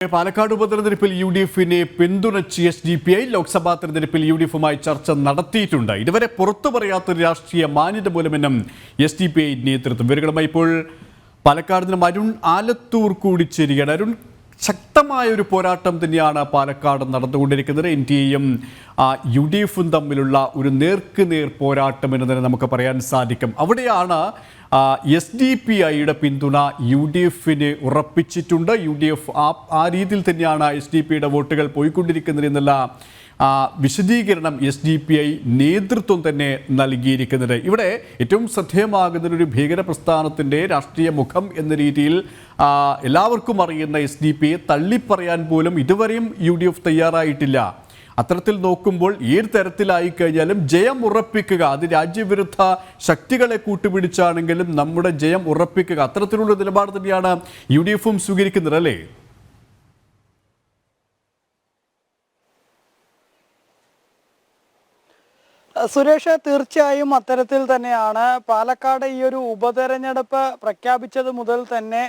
പാലക്കാട് ഉപതെരഞ്ഞെടുപ്പിൽ UDF-നെ പിന്തുണച്ച് SDPI ലോക്സഭാ തെരഞ്ഞെടുപ്പിൽ UDF-മായി ചർച്ച നടത്തിയിട്ടുണ്ട്. ഇതുവരെ പുറത്തു പറയാത്തൊരു രാഷ്ട്രീയ മാന്യത മൂലമെന്നും SDPI നേതൃത്വം. ഇവരുമായി ഇപ്പോൾ പാലക്കാട് നിന്നും അരുൺ ആലത്തൂർ കൂടി ചേരുകയാണ്. അരുൺ, ശക്തമായ ഒരു പോരാട്ടം തന്നെയാണ് പാലക്കാട് നടന്നുകൊണ്ടിരിക്കുന്നത്. NDAയും UDF-ഉം തമ്മിലുള്ള ഒരു നേർക്കുനേർ പോരാട്ടം എന്ന് തന്നെ നമുക്ക് പറയാൻ സാധിക്കും. അവിടെയാണ് SDPIയുടെ പിന്തുണ UDF-ന് ഉറപ്പിച്ചിട്ടുണ്ട്. UDF ആ രീതിയിൽ തന്നെയാണ് SDPIയുടെ വോട്ടുകൾ പോയിക്കൊണ്ടിരിക്കുന്നത് എന്നുള്ള വിശദീകരണം SDPI നേതൃത്വം തന്നെ നൽകിയിരിക്കുന്നത്. ഇവിടെ ഏറ്റവും ശ്രദ്ധേയമാകുന്ന ഒരു ഭീകര പ്രസ്ഥാനത്തിൻ്റെ രാഷ്ട്രീയ മുഖം എന്ന രീതിയിൽ എല്ലാവർക്കും അറിയുന്ന SDPIയെ തള്ളിപ്പറയാൻ പോലും ഇതുവരെയും UDF തയ്യാറായിട്ടില്ല. അത്തരത്തിൽ നോക്കുമ്പോൾ ഏത് തരത്തിലായി കഴിഞ്ഞാലും ജയം ഉറപ്പിക്കുക, അത് രാജ്യവിരുദ്ധ ശക്തികളെ കൂട്ടുപിടിച്ചാണെങ്കിലും നമ്മുടെ ജയം ഉറപ്പിക്കുക, അത്തരത്തിലുള്ള നിലപാട് തന്നെയാണ് UDF-ഉം സ്വീകരിക്കുന്നത്, അല്ലേ? സുരേഷ്, തീർച്ചയായും അത്തരത്തിൽ തന്നെയാണ്. പാലക്കാട് ഈ ഒരു ഉപതെരഞ്ഞെടുപ്പ് പ്രഖ്യാപിച്ചത് മുതൽ തന്നെ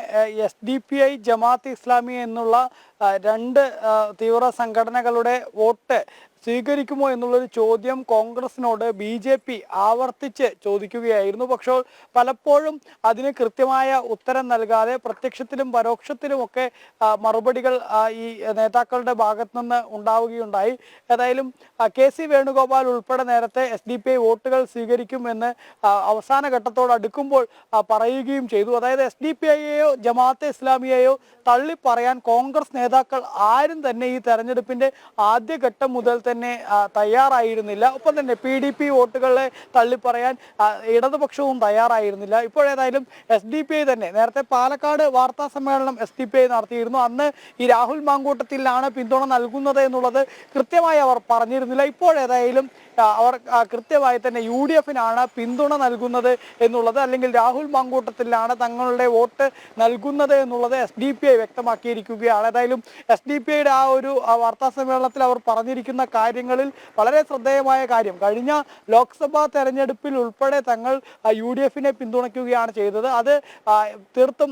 SDPI, ജമാഅത്ത് ഇസ്ലാമി എന്നുള്ള രണ്ട് തീവ്ര സംഘടനകളുടെ വോട്ട് സ്വീകരിക്കുമോ എന്നുള്ളൊരു ചോദ്യം കോൺഗ്രസിനോട് BJP ആവർത്തിച്ച് ചോദിക്കുകയായിരുന്നു. പക്ഷേ പലപ്പോഴും അതിന് കൃത്യമായ ഉത്തരം നൽകാതെ പ്രത്യക്ഷത്തിലും പരോക്ഷത്തിലുമൊക്കെ മറുപടികൾ ഈ നേതാക്കളുടെ ഭാഗത്തു നിന്ന് ഉണ്ടാവുകയുണ്ടായി. ഏതായാലും KC വേണുഗോപാൽ ഉൾപ്പെടെ നേരത്തെ SDPI വോട്ടുകൾ സ്വീകരിക്കുമെന്ന് അവസാന ഘട്ടത്തോട് അടുക്കുമ്പോൾ പറയുകയും ചെയ്തു. അതായത് SDPIയെയോ ജമാഅത്തെ ഇസ്ലാമിയെയോ തള്ളി പറയാൻ കോൺഗ്രസ് നേതാക്കൾ ആരും തന്നെ ഈ തെരഞ്ഞെടുപ്പിന്റെ ആദ്യഘട്ടം മുതൽ തന്നെ തയ്യാറായിരുന്നില്ല. ഒപ്പം തന്നെ PDP വോട്ടുകളെ തള്ളിപ്പറയാൻ ഇടതുപക്ഷവും തയ്യാറായിരുന്നില്ല. ഇപ്പോഴേതായാലും SDPI തന്നെ നേരത്തെ പാലക്കാട് വാർത്താ സമ്മേളനം SDPI നടത്തിയിരുന്നു. അന്ന് ഈ രാഹുൽ മാങ്കൂട്ടത്തിലാണ് പിന്തുണ നൽകുന്നത് എന്നുള്ളത് കൃത്യമായി അവർ പറഞ്ഞിരുന്നില്ല. ഇപ്പോഴേതായാലും അവർ കൃത്യമായി തന്നെ UDF-നാണ് പിന്തുണ നൽകുന്നത് എന്നുള്ളത്, അല്ലെങ്കിൽ രാഹുൽ മാങ്കൂട്ടത്തിലാണ് തങ്ങളുടെ വോട്ട് നൽകുന്നത് എന്നുള്ളത് SDPI വ്യക്തമാക്കിയിരിക്കുകയാണ്. ഏതായാലും SDPIയുടെ ആ ഒരു വാർത്താ സമ്മേളനത്തിൽ അവർ പറഞ്ഞിരിക്കുന്ന കാര്യങ്ങളിൽ വളരെ ശ്രദ്ധേയമായ കാര്യം, കഴിഞ്ഞ ലോക്സഭാ തെരഞ്ഞെടുപ്പിൽ ഉൾപ്പെടെ തങ്ങൾ UDF-നെ പിന്തുണയ്ക്കുകയാണ് ചെയ്തത്. അത് തീർത്തും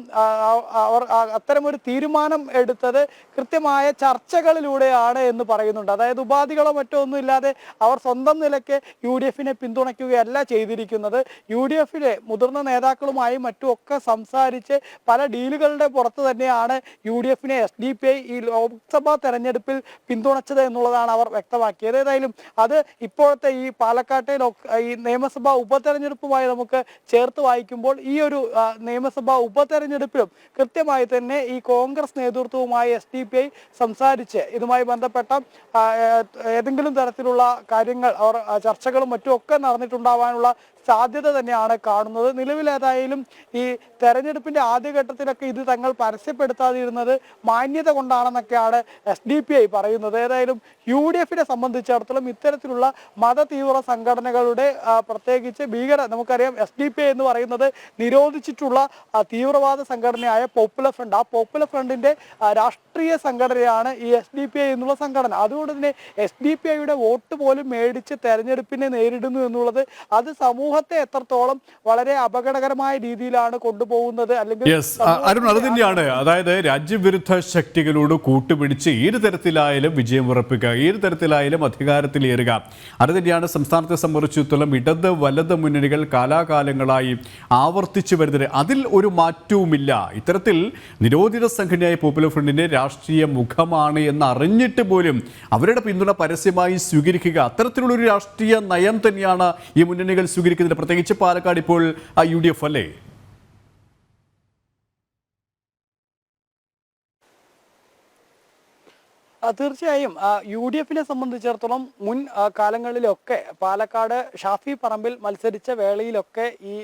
അവർ അത്തരമൊരു തീരുമാനം എടുത്തത് കൃത്യമായ ചർച്ചകളിലൂടെയാണ് എന്ന് പറയുന്നുണ്ട്. അതായത് ഉപാധികളോ മറ്റോ ഒന്നും ഇല്ലാതെ അവർ സ്വന്തം നിലയ്ക്ക് UDF-നെ പിന്തുണയ്ക്കുകയല്ല ചെയ്തിരിക്കുന്നത്. UDF-ലെ മുതിർന്ന നേതാക്കളുമായും മറ്റുമൊക്കെ സംസാരിച്ച് പല ഡീലുകളുടെ പുറത്ത് തന്നെയാണ് UDF-നെ SDPI ഈ ലോക്സഭാ തെരഞ്ഞെടുപ്പിൽ പിന്തുണച്ചത് എന്നുള്ളതാണ് അവർ വ്യക്തമാക്കിയത്. ഏതായാലും അത് ഇപ്പോഴത്തെ ഈ പാലക്കാട്ടെ ഈ നിയമസഭാ ഉപതെരഞ്ഞെടുപ്പുമായി നമുക്ക് ചേർത്ത് വായിക്കുമ്പോൾ ഈ ഒരു നിയമസഭാ ഉപതെരഞ്ഞെടുപ്പിലും കൃത്യമായി തന്നെ ഈ കോൺഗ്രസ് നേതൃത്വവുമായി SDPI സംസാരിച്ച് ഇതുമായി ബന്ധപ്പെട്ട ഏതെങ്കിലും തരത്തിലുള്ള കാര്യങ്ങൾ അവർ ചർച്ചകളും മറ്റുമൊക്കെ നടന്നിട്ടുണ്ടാവാനുള്ള സാധ്യത തന്നെയാണ് കാണുന്നത്. നിലവിലേതായാലും ഈ തെരഞ്ഞെടുപ്പിന്റെ ആദ്യഘട്ടത്തിലൊക്കെ ഇത് തങ്ങൾ പരസ്യപ്പെടുത്താതിരുന്നത് മാന്യത കൊണ്ടാണെന്നൊക്കെയാണ് SDPI പറയുന്നത്. ഏതായാലും UDF-നെ സംബന്ധിച്ചിടത്തോളം ഇത്തരത്തിലുള്ള മതതീവ്ര സംഘടനകളുടെ പ്രത്യേകിച്ച് നമുക്കറിയാം SDPI എന്ന് പറയുന്നത് നിരോധിച്ചിട്ടുള്ള തീവ്രവാദ സംഘടനയായ പോപ്പുലർ ഫ്രണ്ട്, ആ പോപ്പുലർ ഫ്രണ്ടിന്റെ രാഷ്ട്രീയ സംഘടനയാണ് ഈ SDPI എന്നുള്ള സംഘടന. അതുകൊണ്ട് തന്നെ SDPIയുടെ വോട്ട് പോലും മേടിച്ച് തെരഞ്ഞെടുപ്പിനെ നേരിടുന്നു എന്നുള്ളത് അത് സമൂഹത്തെ എത്രത്തോളം വളരെ അപകടകരമായ രീതിയിലാണ് കൊണ്ടുപോകുന്നത്. അല്ലെങ്കിൽ അരുൺ, അത് തന്നെയാണ്. അതായത് രാജ്യവിരുദ്ധ ശക്തികളോട് കൂട്ടുപിടിച്ച് ഏത് തരത്തിലായാലും വിജയം ഉറപ്പിക്കുക, ഏത് തരത്തിലായാലും അധികാരത്തിലേറുക, അത് തന്നെയാണ് സംസ്ഥാനത്തെ സംബന്ധിച്ചിടത്തോളം ഇടത് വലത് മുന്നണികൾ കാലാകാലങ്ങളായി ആവർത്തിച്ചു വരുന്നത്. അതിൽ ഒരു മാറ്റവുമില്ല. ഇത്തരത്തിൽ നിരോധിത സംഘടനയായ പോപ്പുലർ ഫ്രണ്ടിന്റെ രാഷ്ട്രീയ മുഖമാണ് എന്ന് അറിഞ്ഞിട്ട് പോലും അവരുടെ പിന്തുണ പരസ്യമായി സ്വീകരിക്കുക, അത്തരത്തിലുള്ളൊരു രാഷ്ട്രീയ നയം തന്നെയാണ് ഈ മുന്നണികൾ സ്വീകരിക്കുന്നത്. പ്രത്യേകിച്ച് പാലക്കാട് ഇപ്പോൾ UDF, അല്ലേ? തീർച്ചയായും UDF-നെ സംബന്ധിച്ചിടത്തോളം മുൻ കാലങ്ങളിലൊക്കെ പാലക്കാട് ഷാഫി പറമ്പിൽ മത്സരിച്ച വേളയിലൊക്കെ ഈ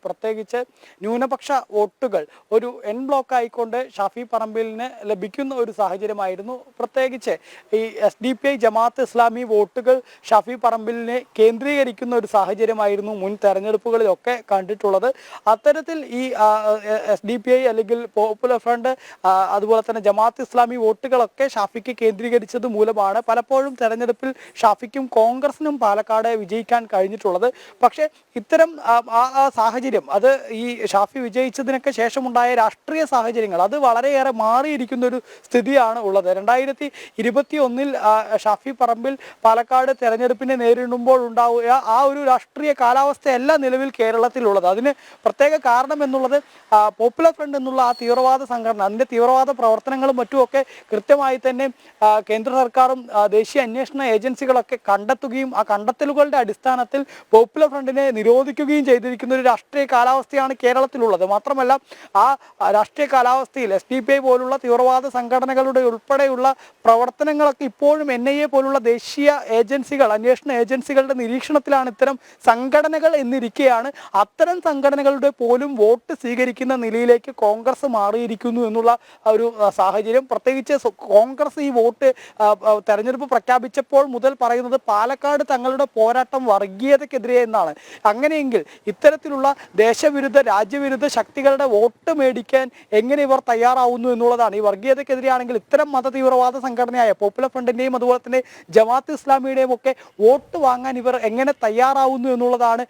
പ്രത്യേകിച്ച് ന്യൂനപക്ഷ വോട്ടുകൾ ഒരു എൻ ബ്ലോക്ക് ആയിക്കൊണ്ട് ഷാഫി പറമ്പിലിന് ലഭിക്കുന്ന ഒരു സാഹചര്യമായിരുന്നു. പ്രത്യേകിച്ച് ഈ SDPI, ജമാഅത്ത് ഇസ്ലാമി വോട്ടുകൾ ഷാഫി പറമ്പിലിനെ കേന്ദ്രീകരിക്കുന്ന ഒരു സാഹചര്യമായിരുന്നു മുൻ തെരഞ്ഞെടുപ്പുകളിലൊക്കെ കണ്ടിട്ടുള്ളത്. അത്തരത്തിൽ ഈ SDPI അല്ലെങ്കിൽ പോപ്പുലർ ഫ്രണ്ട് അതുപോലെ തന്നെ ജമാഅത്ത് ഇസ്ലാമി വോട്ടുകളൊക്കെ ഷാഫിക്ക് കേന്ദ്രീകരിച്ചത് മൂലമാണ് പലപ്പോഴും തെരഞ്ഞെടുപ്പിൽ ഷാഫിക്കും കോൺഗ്രസിനും പാലക്കാട് വിജയിക്കാൻ കഴിഞ്ഞിട്ടുള്ളത്. പക്ഷേ ഇത്തരം ആ സാഹചര്യം, അത് ഈ ഷാഫി വിജയിച്ചതിനൊക്കെ ശേഷമുണ്ടായ രാഷ്ട്രീയ സാഹചര്യങ്ങൾ, അത് വളരെയേറെ മാറിയിരിക്കുന്ന ഒരു സ്ഥിതിയാണ് ഉള്ളത്. 2021 ഷാഫി പറമ്പിൽ പാലക്കാട് തെരഞ്ഞെടുപ്പിനെ നേരിടുമ്പോൾ ഉണ്ടാവുക ആ ഒരു രാഷ്ട്രീയ കാലാവസ്ഥയല്ല നിലവിൽ കേരളത്തിലുള്ളത്. അതിന് പ്രത്യേക കാരണം എന്നുള്ളത് പോപ്പുലർ ഫ്രണ്ട് എന്നുള്ള ആ തീവ്രവാദ സംഘടന, അതിൻ്റെ തീവ്രവാദ പ്രവർത്തനങ്ങളും മറ്റുമൊക്കെ കൃത്യമായി തന്നെ കേന്ദ്ര സർക്കാരും ദേശീയ അന്വേഷണ ഏജൻസികളൊക്കെ കണ്ടെത്തുകയും ആ കണ്ടെത്തലുകളുടെ അടിസ്ഥാനത്തിൽ പോപ്പുലർ ഫ്രണ്ടിനെ നിരോധിക്കുകയും ചെയ്തിരിക്കുന്ന ഒരു രാഷ്ട്രീയ കാലാവസ്ഥയാണ് കേരളത്തിലുള്ളത്. മാത്രമല്ല ആ രാഷ്ട്രീയ കാലാവസ്ഥയിൽ SDPI പോലുള്ള തീവ്രവാദ സംഘടനകളുടെ ഉൾപ്പെടെയുള്ള പ്രവർത്തനങ്ങളൊക്കെ ഇപ്പോഴും NIA പോലുള്ള ദേശീയ ഏജൻസികൾ, അന്വേഷണ ഏജൻസികളുടെ നിരീക്ഷണത്തിലാണ് ഇത്തരം സംഘടനകൾ എന്നിരിക്കെയാണ് അത്തരം സംഘടനകളുടെ പോലും വോട്ട് സ്വീകരിക്കുന്ന നിലയിലേക്ക് കോൺഗ്രസ് മാറിയിരിക്കുന്നു എന്നുള്ള ഒരു സാഹചര്യം. പ്രത്യേകിച്ച് കോൺഗ്രസ് ഈ വോട്ട് തെരഞ്ഞെടുപ്പ് പ്രഖ്യാപിച്ചപ്പോൾ മുതൽ പറയുന്നത് പാലക്കാട് തങ്ങളുടെ പോരാട്ടം വർഗീയതയ്ക്കെതിരെ എന്നാണ്. അങ്ങനെയെങ്കിൽ ഇത്തരത്തിലുള്ള ദേശവിരുദ്ധ രാജ്യവിരുദ്ധ ശക്തികളുടെ വോട്ട് മേടിക്കാൻ എങ്ങനെ ഇവർ തയ്യാറാവുന്നു എന്നുള്ളതാണ്. ഈ വർഗീയതയ്ക്കെതിരെയാണെങ്കിൽ ഇത്തരം മതതീവ്രവാദ സംഘടനയായ പോപ്പുലർ ഫ്രണ്ടിന്റെയും അതുപോലെ തന്നെ ജമാഅത്ത് ഇസ്ലാമിയുടെയും ഒക്കെ വോട്ട് വാങ്ങാൻ ഇവർ എങ്ങനെ തയ്യാറാവുന്നു എന്നുള്ളതാണ്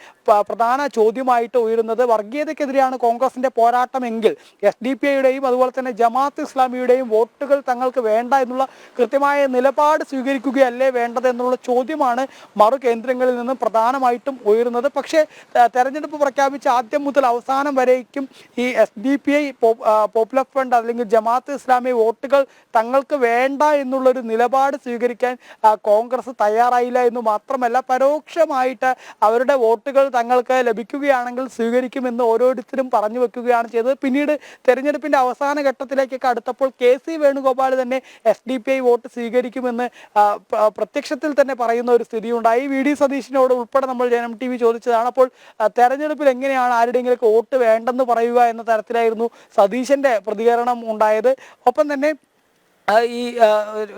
പ്രധാന ചോദ്യമായിട്ട് ഉയരുന്നത്. വർഗീയതയ്ക്കെതിരെയാണ് കോൺഗ്രസിന്റെ പോരാട്ടമെങ്കിൽ SDPIയുടെയും അതുപോലെ തന്നെ ജമാഅത്ത് ഇസ്ലാമിയുടെയും വോട്ടുകൾ തങ്ങൾക്ക് വേണ്ട എന്നുള്ള കൃത്യമായ നിലപാട് സ്വീകരിക്കുകയല്ലേ വേണ്ടത് എന്നുള്ള ചോദ്യമാണ് മറു കേന്ദ്രങ്ങളിൽ നിന്നും പ്രധാനമായിട്ടും ഉയരുന്നത്. പക്ഷേ തെരഞ്ഞെടുപ്പ് പ്രഖ്യാപിച്ച ആദ്യം മുതൽ അവസാനം വരേക്കും ഈ SDPI, പോപ്പുലർ ഫ്രണ്ട് അല്ലെങ്കിൽ ജമാഅത്ത് ഇസ്ലാമി വോട്ടുകൾ തങ്ങൾക്ക് വേണ്ട എന്നുള്ളൊരു നിലപാട് സ്വീകരിക്കാൻ കോൺഗ്രസ് തയ്യാറായില്ല എന്ന് മാത്രമല്ല, പരോക്ഷമായിട്ട് അവരുടെ വോട്ടുകൾ തങ്ങൾക്ക് ലഭിക്കുകയാണെങ്കിൽ സ്വീകരിക്കുമെന്ന് ഓരോരുത്തരും പറഞ്ഞു വെക്കുകയാണ് ചെയ്തത്. പിന്നീട് തെരഞ്ഞെടുപ്പിന്റെ അവസാന ഘട്ടത്തിലേക്കൊക്കെ അടുത്തപ്പോൾ KC വേണുഗോപാൽ തന്നെ SDPI വോട്ട് സ്വീകരിക്കുമെന്ന് പ്രത്യക്ഷത്തിൽ തന്നെ പറയുന്ന ഒരു സ്ഥിതിയുണ്ടായി. VD സതീശിനോട് ഉൾപ്പെടെ നമ്മൾ ജനം TV ചോദിച്ചതാണ്. അപ്പോൾ തെരഞ്ഞെടുപ്പിൽ എങ്ങനെയാണ് ആരുടെയെങ്കിലും വോട്ട് വേണ്ടെന്ന് പറയുക എന്ന തരത്തിലായിരുന്നു സതീശന്റെ പ്രതികരണം ഉണ്ടായത്. ഒപ്പം തന്നെ ഈ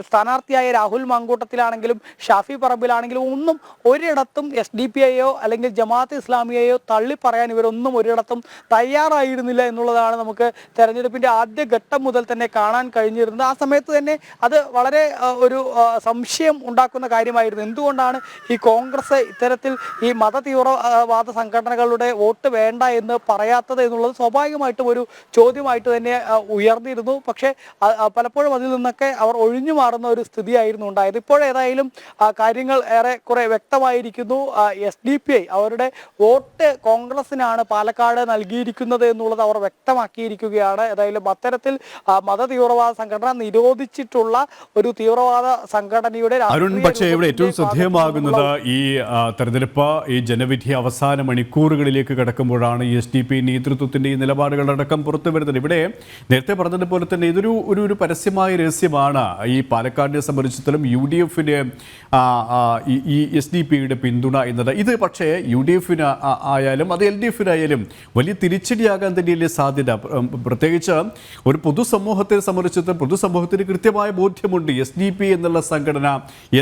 സ്ഥാനാർത്ഥിയായ രാഹുൽ മാങ്കൂട്ടത്തിലാണെങ്കിലും ഷാഫി പറമ്പിലാണെങ്കിലും ഒന്നും ഒരിടത്തും SDPIയോ അല്ലെങ്കിൽ ജമാഅത്ത് ഇസ്ലാമിയെയോ തള്ളി പറയാൻ ഇവരൊന്നും ഒരിടത്തും തയ്യാറായിരുന്നില്ല എന്നുള്ളതാണ് നമുക്ക് തെരഞ്ഞെടുപ്പിന്റെ ആദ്യ ഘട്ടം മുതൽ തന്നെ കാണാൻ കഴിഞ്ഞിരുന്നത്. ആ സമയത്ത് തന്നെ അത് വളരെ ഒരു സംശയം ഉണ്ടാക്കുന്ന കാര്യമായിരുന്നു. എന്തുകൊണ്ടാണ് ഈ കോൺഗ്രസ് ഇത്തരത്തിൽ ഈ മതതീവ്രവാദ സംഘടനകളുടെ വോട്ട് വേണ്ട എന്ന് പറയാത്തത് എന്നുള്ളത് സ്വാഭാവികമായിട്ടും ഒരു ചോദ്യമായിട്ട് തന്നെ ഉയർന്നിരുന്നു. പക്ഷേ പലപ്പോഴും അതിൽ നിന്നൊക്കെ അവർ ഒഴിഞ്ഞു മാറുന്ന ഒരു സ്ഥിതിയായിരുന്നു ഉണ്ടായത്. ഇപ്പോഴേതായാലും കാര്യങ്ങൾ ഏറെക്കുറെ വ്യക്തമായിരിക്കുന്നു. SDPI അവരുടെ വോട്ട് കോൺഗ്രസിനാണ് പാലക്കാട് നൽകിയിരിക്കുന്നത് എന്നുള്ളത് അവർ വ്യക്തമാക്കിയിരിക്കുകയാണ്. ഏതായാലും അത്തരത്തിൽ മതതീവ്രവാദ സംഘടന നിരോധിച്ചിട്ടുള്ള ഒരു തീവ്രവാദ സംഘടനയുടെ പക്ഷേ ഇവിടെ ഏറ്റവും ശ്രദ്ധേയമാകുന്നത് ഈ തെരഞ്ഞെടുപ്പ് ഈ ജനവിധി അവസാന മണിക്കൂറുകളിലേക്ക് കടക്കുമ്പോഴാണ് SDPI നേതൃത്വത്തിന്റെ ഈ നിലപാടുകളടക്കം പുറത്തു വരുന്നത്. ഇവിടെ നേരത്തെ പറഞ്ഞതുപോലെ തന്നെ ഇതൊരു ഒരു പരസ്യമായ രഹസ്യമാണ് ഈ പാലക്കാടിനെ സംബന്ധിച്ചിടത്തോളം UDFന് ഈ SDPIയുടെ പിന്തുണ എന്നത്. ഇത് പക്ഷേ UDFന് ആയാലും അത് LDFനായാലും വലിയ തിരിച്ചടിയാകാൻ തന്നെയല്ലേ സാധ്യത. പ്രത്യേകിച്ച് ഒരു പൊതുസമൂഹത്തെ സംബന്ധിച്ചിടത്തോളം പൊതുസമൂഹത്തിന് കൃത്യമായ ബോധ്യമുണ്ട് SDPI എന്നുള്ള സംഘടന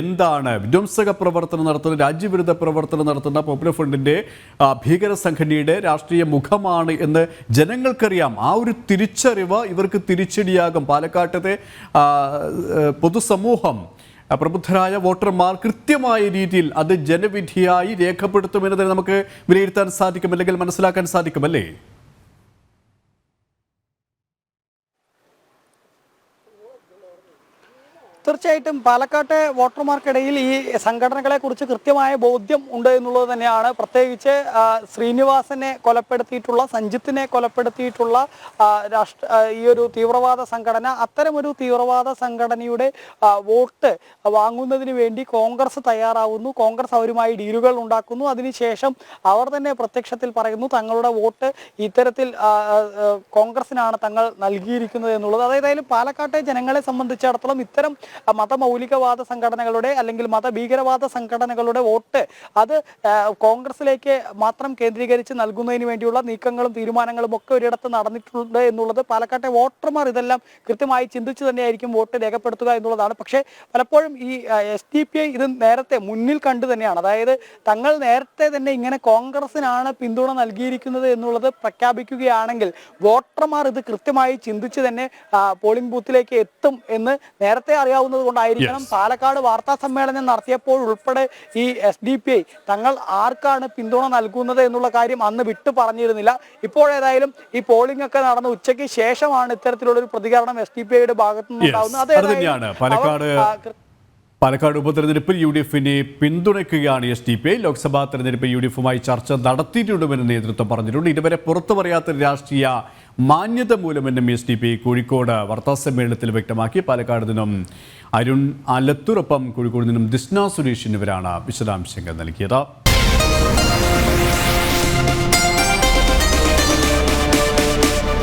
എന്താണ്, വിധ്വംസക പ്രവർത്തനം നടത്തുന്ന രാജ്യവിരുദ്ധ പ്രവർത്തനം നടത്തുന്ന പോപ്പുലർ ഫ്രണ്ടിന്റെ ഭീകര സംഘടനയുടെ രാഷ്ട്രീയ മുഖമാണ് എന്ന് ജനങ്ങൾക്കറിയാം. ആ ഒരു തിരിച്ചറിവ് ഇവർക്ക് തിരിച്ചടിയാകും. പാലക്കാട്ടത്തെ പൊതുസമൂഹം, പ്രബുദ്ധരായ വോട്ടർമാർ കൃത്യമായ രീതിയിൽ അത് ജനവിധിയായി രേഖപ്പെടുത്തുമെന്ന് നമുക്ക് വിലയിരുത്താൻ സാധിക്കും, അല്ലെങ്കിൽ മനസ്സിലാക്കാൻ സാധിക്കും, അല്ലേ? തീർച്ചയായിട്ടും പാലക്കാട്ടെ വോട്ടർമാർക്കിടയിൽ ഈ സംഘടനകളെ കുറിച്ച് കൃത്യമായ ബോധ്യം ഉണ്ട് എന്നുള്ളത് തന്നെയാണ്. പ്രത്യേകിച്ച് ശ്രീനിവാസനെ കൊലപ്പെടുത്തിയിട്ടുള്ള, സഞ്ജിത്തിനെ കൊലപ്പെടുത്തിയിട്ടുള്ള ഈ ഒരു തീവ്രവാദ സംഘടന, അത്തരമൊരു തീവ്രവാദ സംഘടനയുടെ വോട്ട് വാങ്ങുന്നതിന് വേണ്ടി കോൺഗ്രസ് തയ്യാറാവുന്നു. കോൺഗ്രസ് അവരുമായി ഡീലുകൾ ഉണ്ടാക്കുന്നു. അതിനുശേഷം അവർ തന്നെ പ്രത്യക്ഷത്തിൽ പറയുന്നു തങ്ങളുടെ വോട്ട് ഇത്തരത്തിൽ കോൺഗ്രസിനാണ് തങ്ങൾ നൽകിയിരിക്കുന്നത് എന്നുള്ളത്. അതായത് പാലക്കാട്ടെ ജനങ്ങളെ സംബന്ധിച്ചിടത്തോളം ഇത്തരം മതമൗലികവാദ സംഘടനകളുടെ അല്ലെങ്കിൽ മതഭീകരവാദ സംഘടനകളുടെ വോട്ട് അത് കോൺഗ്രസിലേക്ക് മാത്രം കേന്ദ്രീകരിച്ച് നൽകുന്നതിന് വേണ്ടിയുള്ള നീക്കങ്ങളും തീരുമാനങ്ങളും ഒക്കെ ഒരിടത്ത് നടന്നിട്ടുണ്ട് എന്നുള്ളത് പാലക്കാട്ടെ വോട്ടർമാർ ഇതെല്ലാം കൃത്യമായി ചിന്തിച്ചു തന്നെയായിരിക്കും വോട്ട് രേഖപ്പെടുത്തുക എന്നുള്ളതാണ്. പക്ഷേ പലപ്പോഴും ഈ SDPI ഇത് നേരത്തെ മുന്നിൽ കണ്ടു തന്നെയാണ്. അതായത് തങ്ങൾ നേരത്തെ തന്നെ ഇങ്ങനെ കോൺഗ്രസിനാണ് പിന്തുണ നൽകിയിരിക്കുന്നത് എന്നുള്ളത് പ്രഖ്യാപിക്കുകയാണെങ്കിൽ വോട്ടർമാർ ഇത് കൃത്യമായി ചിന്തിച്ച് തന്നെ പോളിംഗ് ബൂത്തിലേക്ക് എത്തും എന്ന് നേരത്തെ അറിയാവുന്ന മനസ്സിലാവുന്നത് കൊണ്ടായിരിക്കണം പാലക്കാട് വാർത്താ സമ്മേളനം നടത്തിയപ്പോൾ ഉൾപ്പെടെ ഈ SDPI തങ്ങൾ ആർക്കാണ് പിന്തുണ നൽകുന്നത് എന്നുള്ള കാര്യം അന്ന് വിട്ടു പറഞ്ഞിരുന്നില്ല. ഇപ്പോഴേതായാലും ഈ പോളിംഗ് ഒക്കെ നടന്ന ഉച്ചയ്ക്ക് ശേഷമാണ് ഇത്തരത്തിലുള്ള ഒരു പ്രതികരണം SDPIയുടെ ഭാഗത്തു നിന്നുണ്ടാവുന്നത്. പാലക്കാട് ഉപതെരഞ്ഞെടുപ്പിൽ UDFിനെ പിന്തുണയ്ക്കുകയാണ് SDPI. ലോക്സഭാ തെരഞ്ഞെടുപ്പിൽ UDFുമായി ചർച്ച നടത്തിയിട്ടുണ്ടെന്ന് നേതൃത്വം പറഞ്ഞിട്ടുണ്ട്. ഇതുവരെ പുറത്തു പറയാത്ത രാഷ്ട്രീയ മാന്യത മൂലമെന്നും SDPI കോഴിക്കോട് വാർത്താസമ്മേളനത്തിൽ വ്യക്തമാക്കി. പാലക്കാട് നിന്നും അരുൺ ആലത്തൂർ, ഒപ്പം കോഴിക്കോട് നിന്നും ദിസ്ന സുരേഷ് എന്നിവരാണ് വിശദാംശങ്ങൾ നൽകിയത്.